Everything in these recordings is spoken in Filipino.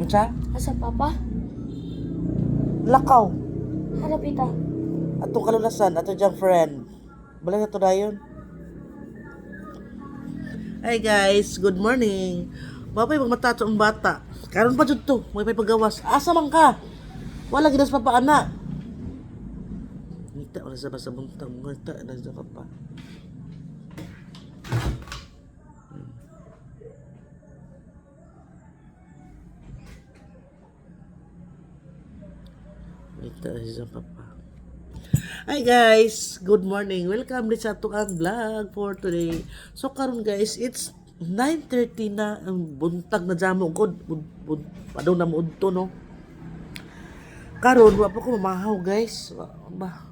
Unsa? Asa papa? Lakaw. Harap ita. Atong kalulasan, ato diyang friend. Bala na to dayon. Hi guys, good morning. Babay magmatato ang bata. Karon pa jud to, may pagawas. Asa man ka? Wala gidas pa ana. Ngita wala sa basa buntang, ngita na sa papa. Ngita sa papa. Hi guys, good morning. Welcome din sa tuang vlog for today. So karon guys, it's 9:30 na ang buntag na jamo ko. Padaw na mo udto no. Karon wa pa ko mamahaw guys. Ba.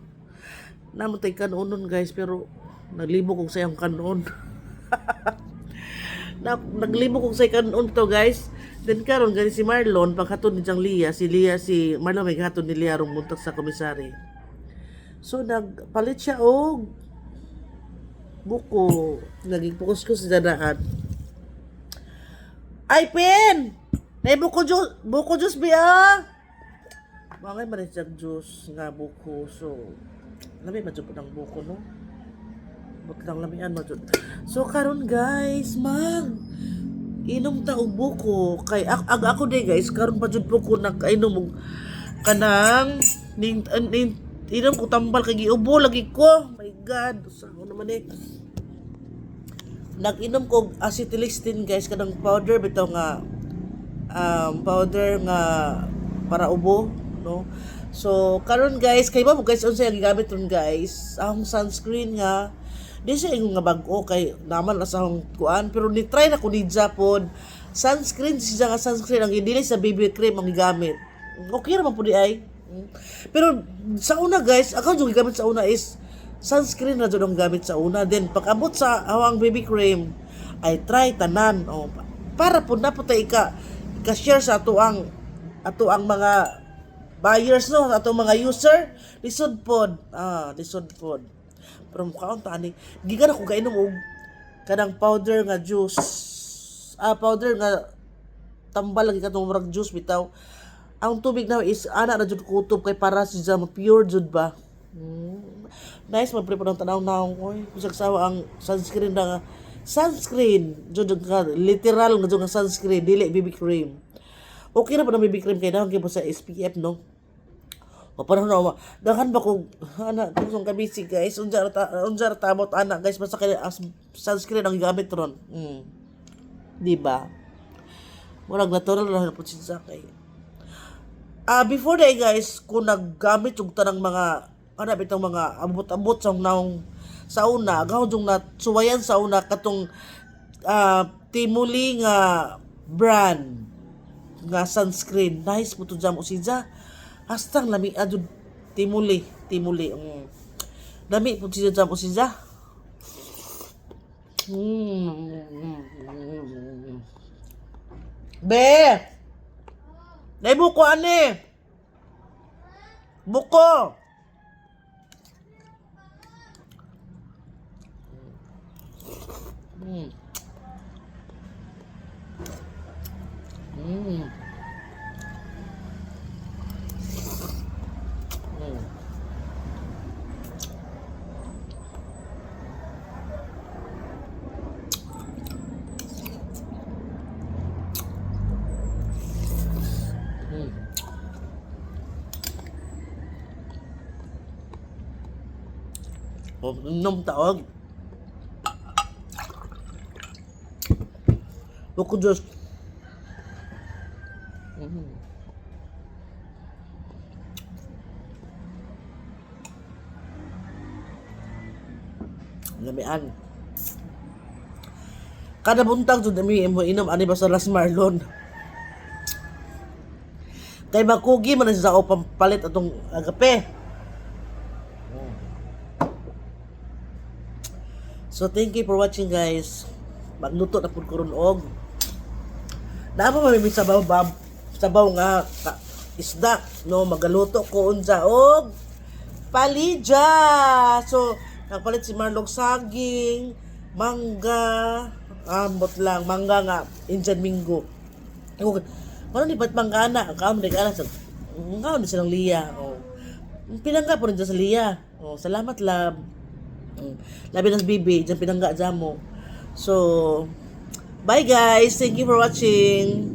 Namatay kanon guys pero naglibo kong sayang kanon. Naglibo kong say kanon to guys. Then karon gani si Marlon paghaton ni Jang Lia, si Marlon may haton ni Lia rong buntag sa komisari. So nagpalit siya og buko. Naging focus ko sa dadaan. Ay pen! Nay buko juice biya. Bangay man siyang juice nga buko. So lami man jud ng buko no. But lang lamian mo jud. So karon guys, inom ta og buko kay ako day guys karon pa jud po ko nakainom og kanang inom ko tambal kay giubo lagi ko. My God, sa ano naman eh. Nag-inom ko acetylcysteine guys kanang powder bitaw nga powder nga para ubo, no. So karon guys kay mo guys unsa yung gigamit ron guys? Ang sunscreen nga di siya yung nga bag-o kay naman sa akong kuan pero ni try na ko ni Japon. Sunscreen siya nga sunscreen ang dili sa BB cream ang gigamit. Okay ra man pud ay. Pero sa una guys, ako yung gamit sa una is sunscreen na dyan ang gamit sa una. Then pag-abot sa awang baby cream, ay try tanan. Oh, para po na po tayo ka-share sa ato ang mga buyers no, ato mga user. Lisod pod. Lisod pod. Pero mukhaon tani. Gigan ako kainom og kanang powder nga juice. Powder nga tambal lagi katong murag juice bitaw. Ang tubig na is ana na jud kutob kay para siya pure jud ba. Nice man prepare ng tanaw na oy. Kusag sawa ang sunscreen na jud ka literal nga jud nga sunscreen dili BB cream. Okay ra pa na BB cream kay dahon kay po sa SPF no. O parang na dahan ba ko ana kusong ka busy guys unsa ra tabot ana guys basta kay sunscreen ang gamit ron. Di ba? Murag natural ra po siya kay before day guys, kung naggamit yung tanang mga bitang mga abot-abot sa naong sa una, gawon yung natsuwayan sa una katong Timuli nga brand nga sunscreen. Nice mo to jam usidja. Hastang lami adud Timuli. Dami po siya jam usidja. Be! Nay buko ani. Buko. Inom taog. Buko juice. Lamian. Kada buntag jud mi inom ani ba sa Las Marlon. Kay makugi man sa ako pampalit atong agape. So thank you for watching guys. Magluto na pud ko ron og naamo mamimi sabaw nga isda no magaluto ko unsa og palija. So nagpalit si Marlon saging, mangga, ambot lang mangga nga Indian Mingo. Kung ni Batman gana, ang kaon ni gana sa ang kaon ni silang Lia. Oh. Pinangga po rin dyan sa Lia. Oh, salamat lab. Labi ng bibi, dyan pinangga dyan mo. So, bye guys. Thank you for watching.